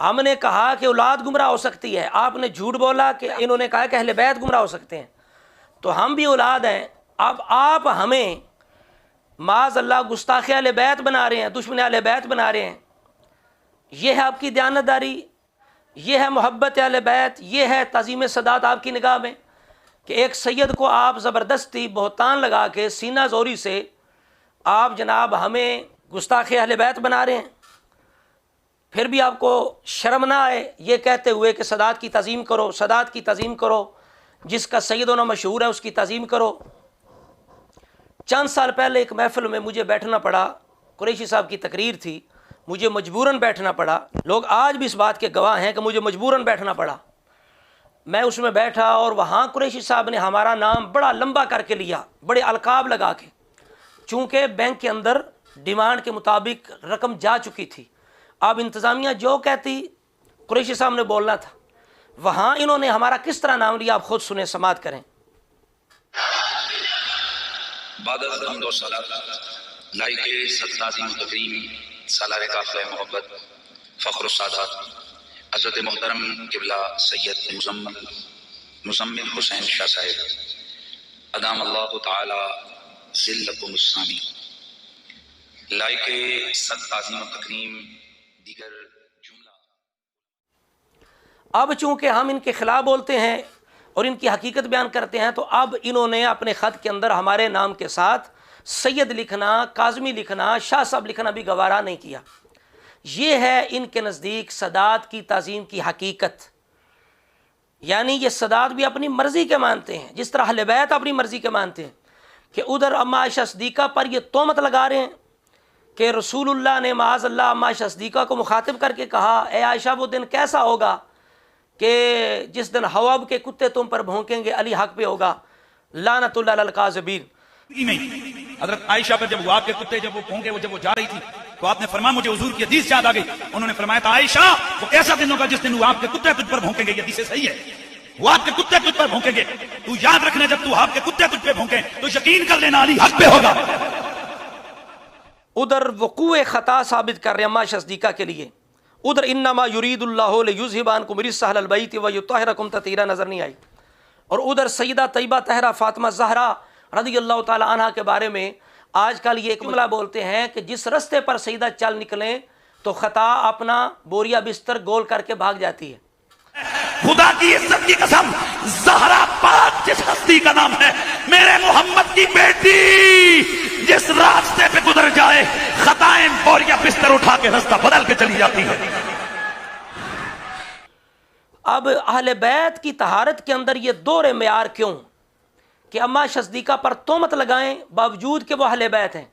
ہم نے کہا کہ اولاد گمراہ ہو سکتی ہے، آپ نے جھوٹ بولا کہ انہوں نے کہا کہ اہل بیت گمراہ ہو سکتے ہیں، تو ہم بھی اولاد ہیں۔ اب آپ ہمیں معاذ اللہ گستاخ اہل بیت بنا رہے ہیں، دشمن اہل بیت بنا رہے ہیں۔ یہ ہے آپ کی دیانتداری، یہ ہے محبت اہل بیت، یہ ہے تعظیم سادات آپ کی نگاہ میں، کہ ایک سید کو آپ زبردستی بہتان لگا کے سینہ زوری سے آپ جناب ہمیں گستاخ اہل بیت بنا رہے ہیں۔ پھر بھی آپ کو شرم نہ آئے یہ کہتے ہوئے کہ سادات کی تعظیم کرو، سادات کی تعظیم کرو، جس کا سید ہونا مشہور ہے اس کی تعظیم کرو۔ چند سال پہلے ایک محفل میں مجھے بیٹھنا پڑا، قریشی صاحب کی تقریر تھی، مجھے مجبوراً بیٹھنا پڑا، لوگ آج بھی اس بات کے گواہ ہیں کہ مجھے مجبوراً بیٹھنا پڑا۔ میں اس میں بیٹھا اور وہاں قریشی صاحب نے ہمارا نام بڑا لمبا کر کے لیا، بڑے القاب لگا کے، چونکہ بینک کے اندر ڈیمانڈ کے مطابق رقم جا چکی تھی۔ اب انتظامیہ جو کہتی قریشی صاحب نے بولنا تھا، وہاں انہوں نے ہمارا کس طرح نام لیا، آپ خود سنیں، سماعت کریں۔ بعد از حمد و صلات لائق صد تعظیم و تکریم سالار قافلہ محبت فخر السادات حضرت محترم قبلہ سید مزمل حسین شاہ صاحب ادام اللہ تعالی ذلکم السامی، لائق صد تعظیم و تکریم دیگر جملہ۔ اب چونکہ ہم ان کے خلاف بولتے ہیں اور ان کی حقیقت بیان کرتے ہیں، تو اب انہوں نے اپنے خط کے اندر ہمارے نام کے ساتھ سید لکھنا، کاظمی لکھنا، شاہ صاحب لکھنا بھی گوارا نہیں کیا۔ یہ ہے ان کے نزدیک سادات کی تعظیم کی حقیقت، یعنی یہ سادات بھی اپنی مرضی کے مانتے ہیں، جس طرح اہل بیت اپنی مرضی کے مانتے ہیں، کہ ادھر اما عائشہ صدیقہ پر یہ تہمت لگا رہے ہیں کہ رسول اللہ نے معاذ اللہ اما عائشہ صدیقہ کو مخاطب کر کے کہا، اے عائشہ وہ دن کیسا ہوگا کہ جس دن حواب کے کتے تم پر بھونکیں گے، علی حق پہ ہوگا، لعنت اللہ علی الکاذبین۔ حضرت عائشہ پر جب وہ آپ کے کتے جب وہ بھونکے جب وہ جا رہی تھی تو آپ نے فرمایا، مجھے حضور کی حدیث یاد آ گئی، انہوں نے فرمایا تھا عائشہ وہ کیسا دن ہوگا جس دن وہ آپ کے کتے تجھ پر بھونکیں گے، یہ حدیث صحیح ہے، وہ آپ کے کتے تجھ پر بھونکیں گے، تو یاد رکھنا جب تو آپ کے کتے تجھ پہ بھونکیں تو یقین کر لینا علی حق پہ ہوگا۔ ادھر وقوع خطا ثابت کر رہے ہیں اما عائشہ صدیقہ کے لیے، ادھر انما یرید اللہ لیذھب عنکم الرجس اہل البیت ویطہرکم تطہیرا نظر نہیں آئی، اور ادھر سیدہ طیبہ طاہرہ فاطمہ زہرا رضی اللہ تعالی عنہ کے بارے میں آج کل یہ ایک جملہ بولتے ہیں کہ جس رستے پر سیدہ چل نکلیں تو خطا اپنا بوریا بستر گول کر کے بھاگ جاتی ہے۔ خدا کی عزت کی قسم، زہرا پاک جس ہستی کا نام ہے، میرے محمد کی بیٹی جس راستے پہ گزر جائے خطائیں بوریا بستر اٹھا کے راستہ بدل کے چلی جاتی ہے۔ اب اہل بیت کی طہارت کے اندر یہ دور معیار کیوں کہ اما صدیقہ پر تہمت لگائیں باوجود کہ وہ اہل بیت ہیں،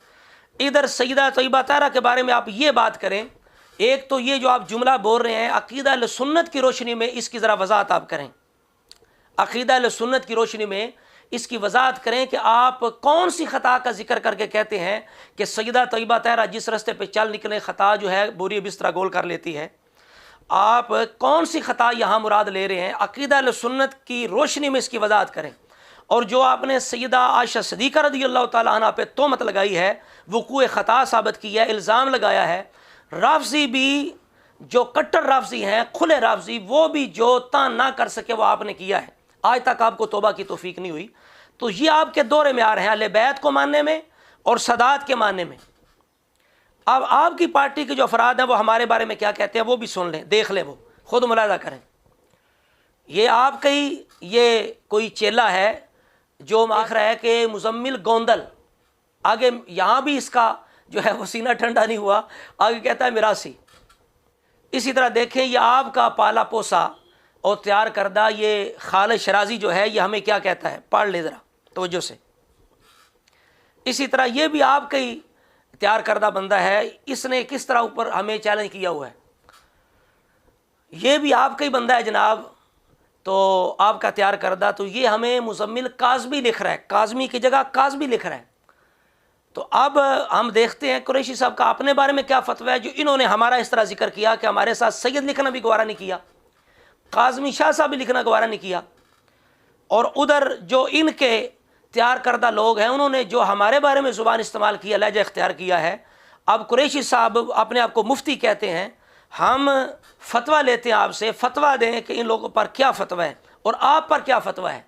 ادھر سیدہ طیبہ طاہرہ کے بارے میں آپ یہ بات کریں؟ ایک تو یہ جو آپ جملہ بول رہے ہیں عقیدہ اہل سنت کی روشنی میں اس کی ذرا وضاحت آپ کریں، عقیدہ اہل سنت کی روشنی میں اس کی وضاحت کریں کہ آپ کون سی خطا کا ذکر کر کے کہتے ہیں کہ سیدہ طیبہ طاہرہ جس راستے پہ چل نکلیں خطا جو ہے بوری بستر گول کر لیتی ہے، آپ کون سی خطا یہاں مراد لے رہے ہیں؟ عقیدہ اہل سنت کی روشنی میں اس کی وضاحت کریں۔ اور جو آپ نے سیدہ عائشہ صدیقہ رضی اللہ تعالیٰ عنہ پہ تہمت لگائی ہے، وقوع خطا ثابت کی ہے، الزام لگایا ہے، رافضی بھی جو کٹر رافضی ہیں، کھلے رافضی، وہ بھی جو تان نہ کر سکے وہ آپ نے کیا ہے، آج تک آپ کو توبہ کی توفیق نہیں ہوئی۔ تو یہ آپ کے دور معیار ہیں اہل بیت کو ماننے میں اور سادات کے ماننے میں۔ اب آپ کی پارٹی کے جو افراد ہیں وہ ہمارے بارے میں کیا کہتے ہیں وہ بھی سن لیں، دیکھ لیں، وہ خود ملاحظہ کریں۔ یہ آپ کا ہی یہ کوئی چیلا ہے جو آخ رہا ہے کہ مزمل گوندل، آگے یہاں بھی اس کا جو ہے وہ سینہ ٹھنڈا نہیں ہوا، آگے کہتا ہے میراسی۔ اسی طرح دیکھیں یہ آپ کا پالا پوسا اور تیار کردہ یہ خالد شرازی جو ہے یہ ہمیں کیا کہتا ہے، پڑھ لے ذرا توجہ سے۔ اسی طرح یہ بھی آپ کا ہی تیار کردہ بندہ ہے، اس نے کس طرح اوپر ہمیں چیلنج کیا ہوا ہے، یہ بھی آپ کا ہی بندہ ہے جناب، تو آپ کا تیار کردہ، تو یہ ہمیں مزمل کاظمی لکھ رہا ہے، کاظمی کی جگہ کاظمی لکھ رہا ہے۔ تو اب ہم دیکھتے ہیں قریشی صاحب کا اپنے بارے میں کیا فتویٰ ہے، جو انہوں نے ہمارا اس طرح ذکر کیا کہ ہمارے ساتھ سید لکھنا بھی گوارا نہیں کیا، کاظمی شاہ صاحب بھی لکھنا گوارا نہیں کیا، اور ادھر جو ان کے تیار کردہ لوگ ہیں انہوں نے جو ہمارے بارے میں زبان استعمال کیا، لہجہ اختیار کیا ہے۔ اب قریشی صاحب اپنے آپ کو مفتی کہتے ہیں، ہم فتویٰ لیتے ہیں آپ سے، فتویٰ دیں کہ ان لوگوں پر کیا فتویٰ ہے اور آپ پر کیا فتویٰ ہے۔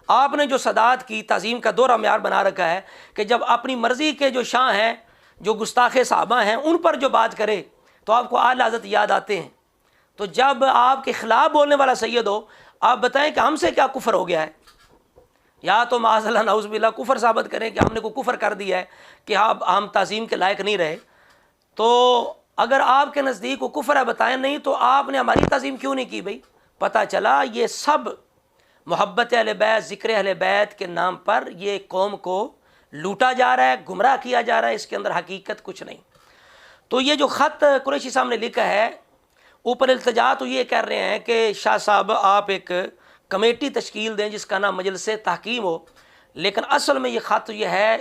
آپ نے جو سادات کی تعظیم کا دورہ معیار بنا رکھا ہے کہ جب اپنی مرضی کے جو شاہ ہیں، جو گستاخ صحابہ ہیں، ان پر جو بات کرے تو آپ کو اعلی حضرت یاد آتے ہیں۔ تو جب آپ کے خلاف بولنے والا سید ہو، آپ بتائیں کہ ہم سے کیا کفر ہو گیا ہے، یا تو معاذ اللہ نعوذ باللہ کفر ثابت کریں کہ ہم نے کوئی کفر کر دیا ہے کہ ہم تعظیم کے لائق نہیں رہے۔ تو اگر آپ کے نزدیک وہ کفر ہے بتائیں، نہیں تو آپ نے ہماری تعظیم کیوں نہیں کی بھائی؟ پتہ چلا یہ سب محبت اہل بیت، ذکر اہل بیت کے نام پر یہ قوم کو لوٹا جا رہا ہے، گمراہ کیا جا رہا ہے، اس کے اندر حقیقت کچھ نہیں۔ تو یہ جو خط قریشی صاحب نے لکھا ہے، اوپر التجا تو یہ کر رہے ہیں کہ شاہ صاحب آپ ایک کمیٹی تشکیل دیں جس کا نام مجلس تحکیم ہو، لیکن اصل میں یہ خط یہ ہے،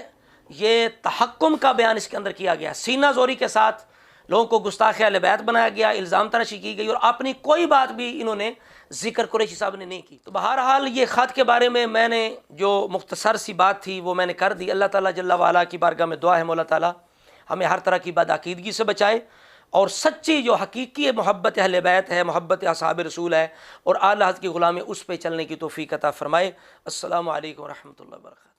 یہ تحکم کا بیان اس کے اندر کیا گیا، سینہ زوری کے ساتھ لوگوں کو گستاخ اہل بیت بنایا گیا، الزام تراشی کی گئی، اور اپنی کوئی بات بھی انہوں نے ذکر قریشی صاحب نے نہیں کی۔ تو بہرحال یہ خط کے بارے میں نے جو مختصر سی بات تھی وہ میں نے کر دی۔ اللہ تعالیٰ جل وعلا کی بارگاہ میں دعا ہے مولا تعالیٰ ہمیں ہر طرح کی بدعقیدگی سے بچائے، اور سچی جو حقیقی محبت اہل بیت ہے، محبت اصحاب رسول ہے، اور اعلیٰ حضرت کی غلامی، اس پہ چلنے کی توفیق عطا فرمائے۔ السلام علیکم ورحمۃ اللہ وبرکاتہ۔